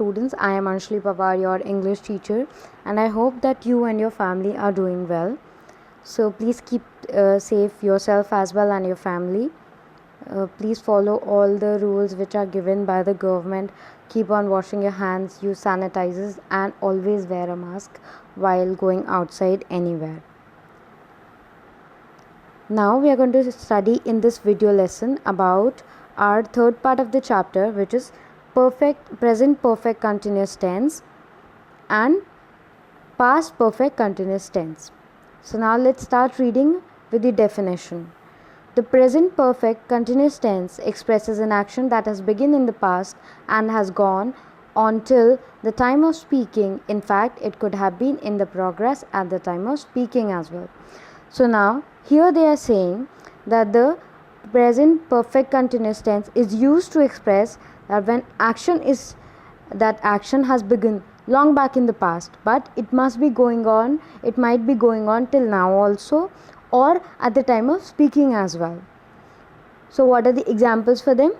students. I am Anshli Pawar, your English teacher, and I hope that you and your family are doing well. So please keep safe yourself as well and your family. Please follow all the rules which are given by the government. Keep on washing your hands, use sanitizers, and always wear a mask while going outside anywhere. Now we are going to study in this video lesson about our third part of the chapter, which is present perfect continuous tense and past perfect continuous tense. So now let's start reading with the definition. The present perfect continuous tense expresses an action that has begun in the past and has gone on till the time of speaking. In fact, it could have been in the progress at the time of speaking as well. So now here they are saying that the present perfect continuous tense is used to express that when action has begun long back in the past, but it might be going on till now also, or at the time of speaking as well. So what are the examples for them?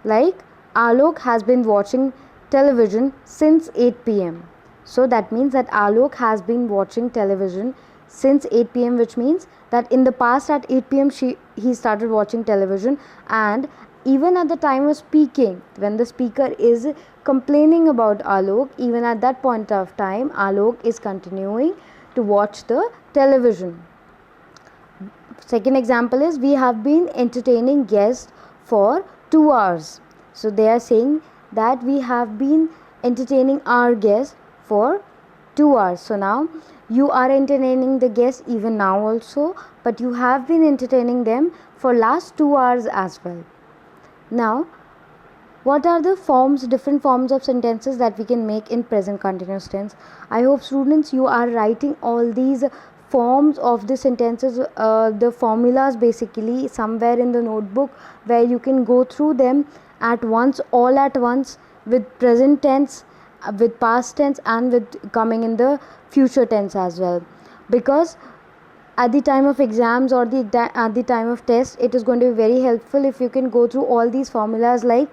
Like Alok has been watching television since 8 p.m. So that means that Alok has been watching television since 8 p.m., which means that in the past at 8 p.m. he started watching television, and even at the time of speaking, when the speaker is complaining about Alok, even at that point of time Alok is continuing to watch the television. Second example is we have been entertaining guests for 2 hours. So they are saying that we have been entertaining our guests for 2 hours. So now you are entertaining the guests even now also, but you have been entertaining them for last 2 hours as well. Now what are the different forms of sentences that we can make in present continuous tense? I hope students you are writing all these forms of the sentences, the formulas basically somewhere in the notebook, where you can go through them all at once, with present tense, with past tense, and with coming in the future tense as well. Because at the time of exams or at the time of test, it is going to be very helpful if you can go through all these formulas, like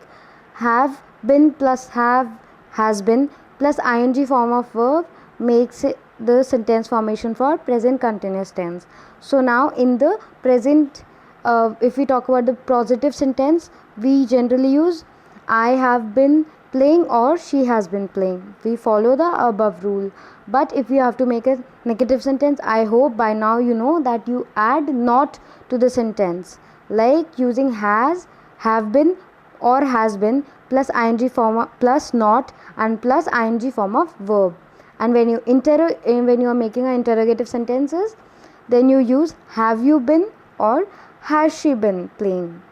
have been plus have has been plus ing form of verb makes it the sentence formation for present continuous tense. So now in the present, if we talk about the positive sentence, we generally use I have been playing or she has been playing. We follow the above rule. But if you have to make a negative sentence, I hope by now you know that you add not to the sentence, like using has, have been or has been plus ing form of, plus not and plus ing form of verb. And when you are making an interrogative sentences, then you use have you been or has she been playing.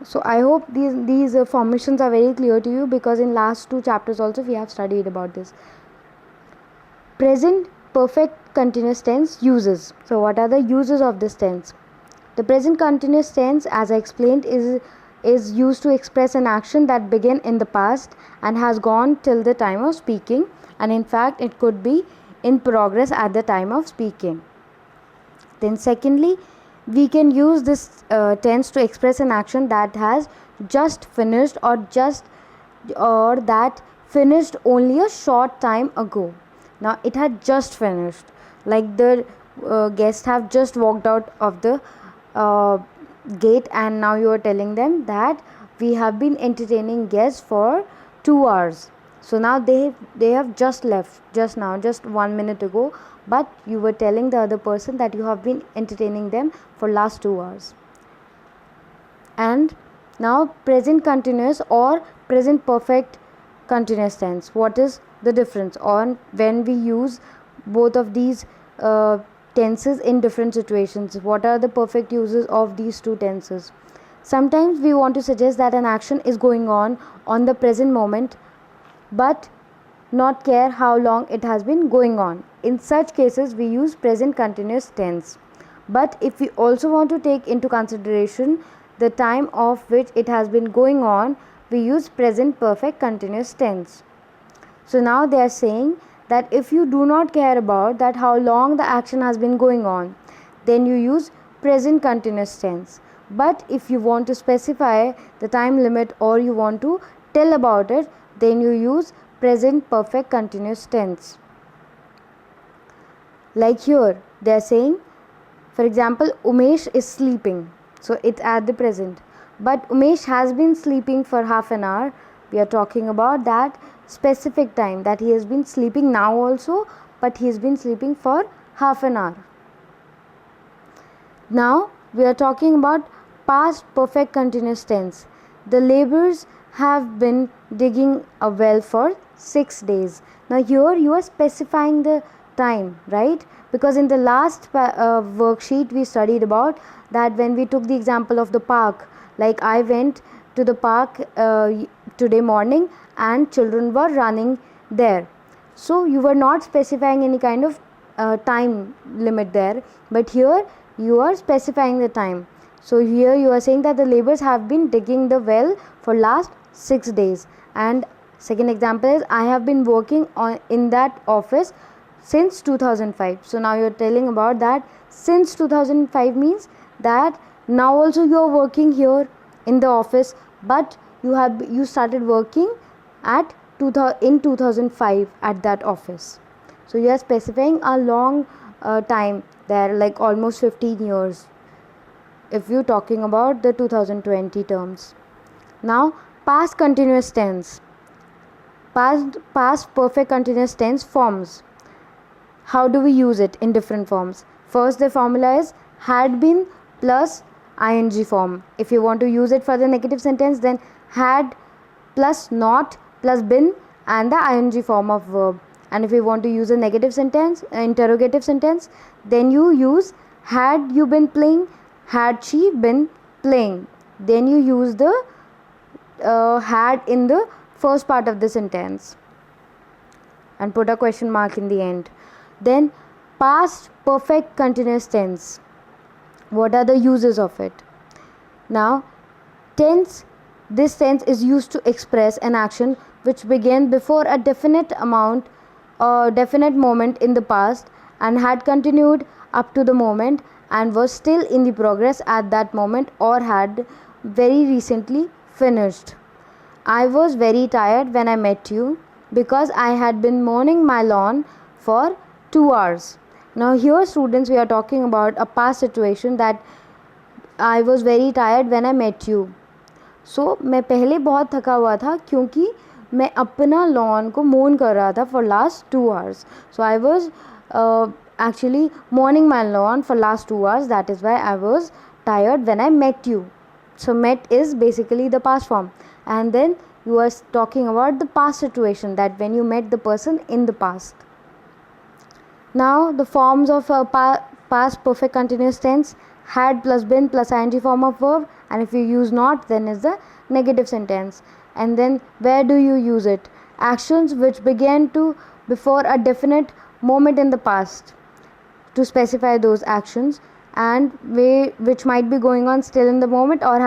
So I hope these formations are very clear to you, because in last 2 chapters also we have studied about this. Present perfect continuous tense uses. So what are the uses of this tense? The present continuous tense, as I explained, is used to express an action that began in the past and has gone till the time of speaking, and in fact it could be in progress at the time of speaking. Then secondly, we can use this tense to express an action that has just finished or that finished only a short time ago. Now it had just finished, like the guests have just walked out of the gate, and now you are telling them that we have been entertaining guests for 2 hours. So now they have just left just now, just 1 minute ago, but you were telling the other person that you have been entertaining them for last 2 hours. And now present continuous or present perfect continuous tense, what is the difference on when we use both of these tenses in different situations? What are the perfect uses of these 2 tenses? Sometimes we want to suggest that an action is going on the present moment, but not care how long it has been going on. In such cases we use present continuous tense. But if we also want to take into consideration the time of which it has been going on, we use present perfect continuous tense. So now they are saying that if you do not care about that how long the action has been going on, then you use present continuous tense. But if you want to specify the time limit or you want to tell about it, then you use present perfect continuous tense. Like here, they are saying, for example, Umesh is sleeping. So it's at the present. But Umesh has been sleeping for half an hour. We are talking about that specific time, that he has been sleeping now also, but he has been sleeping for half an hour. Now we are talking about past perfect continuous tense. The laborers have been digging a well for 6 days. Now here you are specifying the time, right? Because in the last worksheet we studied about that when we took the example of the park, like I went to the park today morning and children were running there. So you were not specifying any kind of time limit there, but here you are specifying the time. So here you are saying that the laborers have been digging the well for last 6 days. And second example is, I have been working in that office since 2005. So now you are telling about that since 2005 means that now also you are working here in the office, but you started working in 2005 at that office. So you are specifying a long time there, like almost 15 years if you are talking about the 2020 terms. Now past continuous tense, past perfect continuous tense forms. How do we use it in different forms? First, the formula is had been plus ing form. If you want to use it for the negative sentence, then had plus not plus been and the ing form of verb. And if you want to use a negative sentence, interrogative sentence, then you use had you been playing, had she been playing. Then you use the had in the first part of the sentence and put a question mark in the end. Then past perfect continuous tense. What are the uses of it? Now this tense is used to express an action which began before a definite moment in the past and had continued up to the moment and was still in the progress at that moment or had very recently finished. I was very tired when I met you because I had been mowing my lawn for 2 hours. Now here students, we are talking about a past situation that I was very tired when I met you. So मैं पहले बहुत थका हुआ था क्योंकि मैं अपना lawn को मोन कर रहा था for last 2 hours. So I was actually mowing my lawn for last 2 hours. That is why I was tired when I met you. So met is basically the past form, and then you are talking about the past situation, that when you met the person in the past. Now the forms of past perfect continuous tense: had plus been plus ing form of verb, and if you use not, then is the negative sentence. And then where do you use it? Actions which began before a definite moment in the past, to specify those actions, and which might be going on still in the moment or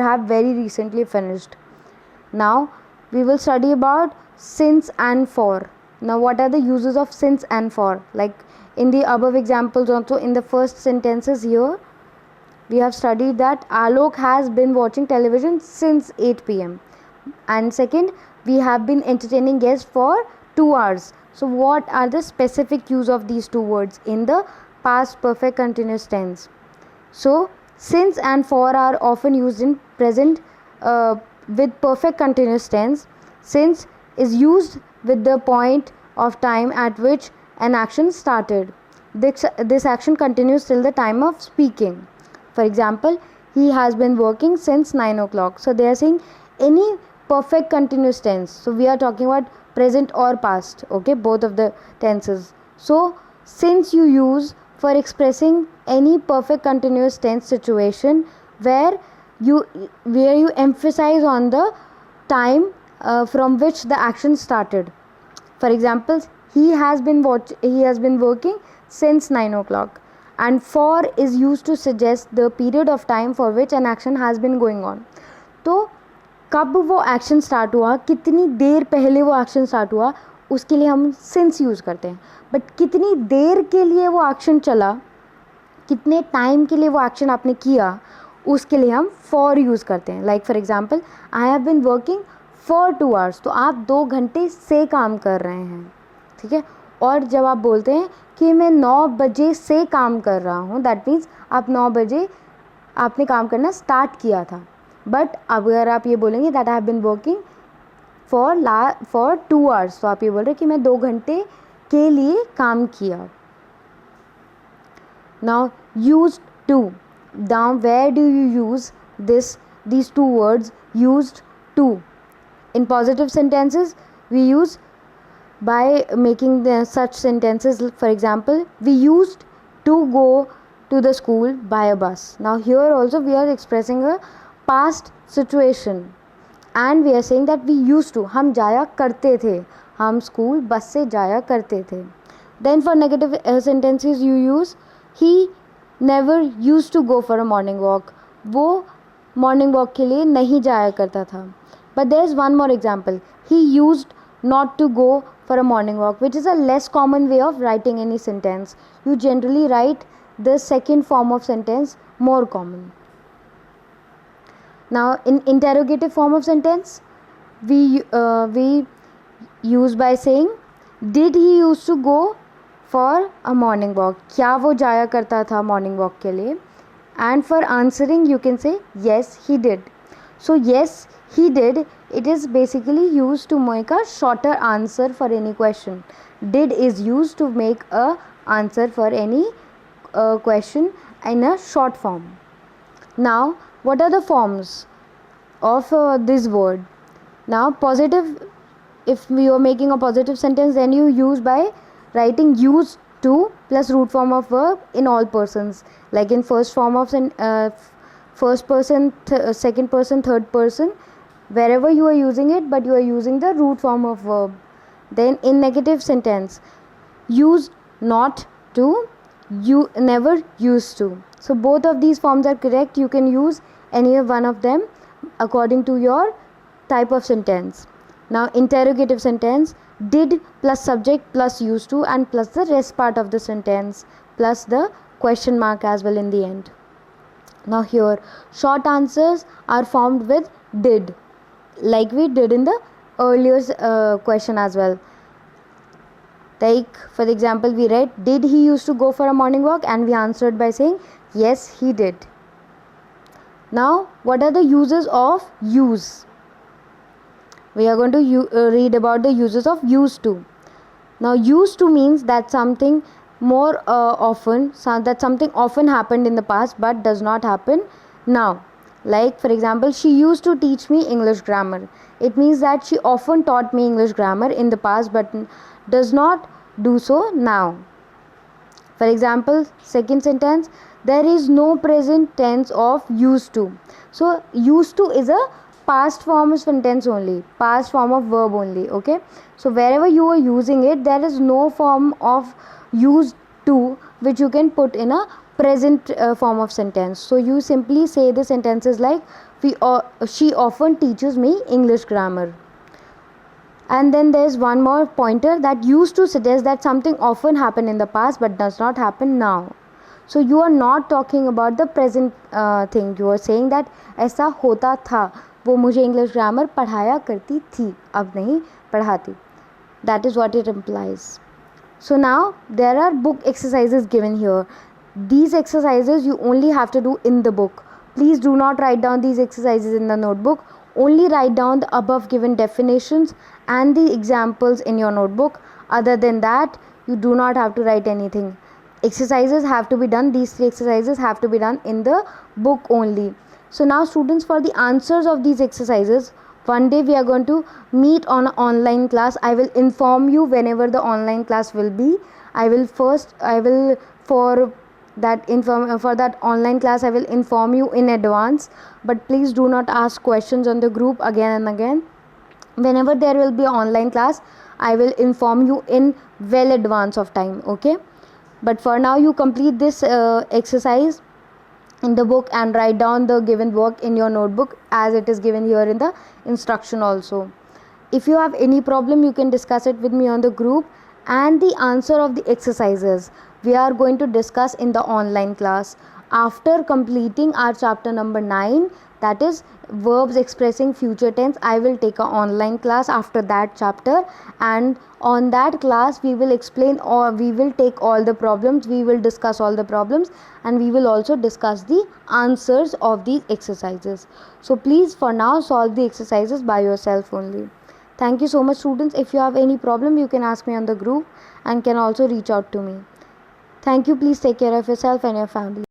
have very recently finished. Now we will study about since and for. Now what are the uses of since and for? Like in the above examples also, in the first sentences here we have studied that Alok has been watching television since 8 pm, and second, we have been entertaining guests for 2 hours. So what are the specific use of these two words in the past perfect continuous tense? So since and for are often used in present with perfect continuous tense. Since is used with the point of time at which an action started. This action continues till the time of speaking. For example, he has been working since 9 o'clock. So they are saying any perfect continuous tense. So we are talking about present or past, okay, both of the tenses. So since you use for expressing any perfect continuous tense situation where you emphasize on the time from which the action started. For example, he has been working since 9 o'clock, and for is used to suggest the period of time for which an action has been going on. तो कब वो action start हुआ, कितनी देर पहले वो action start हुआ, उसके लिए हम सिंस यूज़ करते हैं. बट कितनी देर के लिए वो एक्शन चला, कितने टाइम के लिए वो एक्शन आपने किया, उसके लिए हम फॉर यूज़ करते हैं. Like for example, I have been working for 2 hours, तो आप 2 घंटे से काम कर रहे हैं, ठीक है। और जब आप बोलते हैं कि मैं 9 बजे से काम कर रहा हूँ, दैट मीन्स आप 9 बजे आपने काम करना स्टार्ट किया था। बट अगर आप ये बोलेंगे that I have been working for 2 hours, तो आप ये बोल रहे कि मैं 2 घंटे के लिए काम किया। Now used to, now where do you use these two words used to? In positive sentences we use by making such sentences. For example, we used to go to the school by a bus. Now here also we are expressing a past situation and we are saying that we used to, हम जाया करते थे, हम school bus से जाया करते थे. Then for negative sentences you use he never used to go for a morning walk. वो मॉर्निंग वॉक के लिए नहीं जाया करता था. But there is one more example. He used not to go for a morning walk, which is a less common way of writing any sentence. You generally write the second form of sentence more common. Now in interrogative form of sentence we use by saying did he used to go for a morning walk? क्या वो जाया करता था morning walk के लिए? And for answering you can say yes he did. So yes he did, it is basically used to make a shorter answer for any question. Did is used to make a answer for any question in a short form. Now what are the forms of this word? Now positive, if we are making a positive sentence then you use by writing used to plus root form of verb in all persons, like in first form of first person, second person, third person, wherever you are using it, but you are using the root form of verb. Then in negative sentence use not to, you never used to. So both of these forms are correct. You can use any one of them according to your type of sentence. Now interrogative sentence, did plus subject plus used to and plus the rest part of the sentence plus the question mark as well in the end. Now here short answers are formed with did, like we did in the earlier question as well. Like for example we read did he used to go for a morning walk and we answered by saying yes he did. Now what are the uses of use? We are going to read about the uses of used to. Now used to means that something more often, that something often happened in the past but does not happen now. Like for example she used to teach me English grammar. It means that she often taught me English grammar in the past but does not do so now. For example second sentence, there is no present tense of used to. So used to is a past form of sentence only, past form of verb only, okay. So wherever you are using it there is no form of used to which you can put in a present form of sentence. So you simply say the sentences like she often teaches me English grammar. And then there is one more pointer, that used to suggest that something often happened in the past but does not happen now. So you are not talking about the present thing. You are saying that ऐसा होता था, वो मुझे English grammar पढ़ाया करती थी, अब नहीं पढ़ाती. That is what it implies. So now there are book exercises given here. These exercises you only have to do in the book. Please do not write down these exercises in the notebook. Only write down the above given definitions and the examples in your notebook. Other than that, you do not have to write anything. Exercises have to be done, these 3 exercises have to be done in the book only. So now students, for the answers of these exercises, one day we are going to meet on an online class. I will inform you whenever the online class will be. For that online class I will inform you in advance, but please do not ask questions on the group again and again. Whenever there will be an online class I will inform you in well advance of time, okay. But for now you complete this exercise in the book and write down the given work in your notebook as it is given here in the instruction also. If you have any problem you can discuss it with me on the group, and the answer of the exercises we are going to discuss in the online class after completing our chapter number 9, that is verbs expressing future tense. I will take an online class after that chapter, and on that class we will explain, or we will take all the problems, we will discuss all the problems, and we will also discuss the answers of these exercises. So please for now solve the exercises by yourself only. Thank you so much students. If you have any problem, you can ask me on the group and can also reach out to me. Thank you. Please take care of yourself and your family.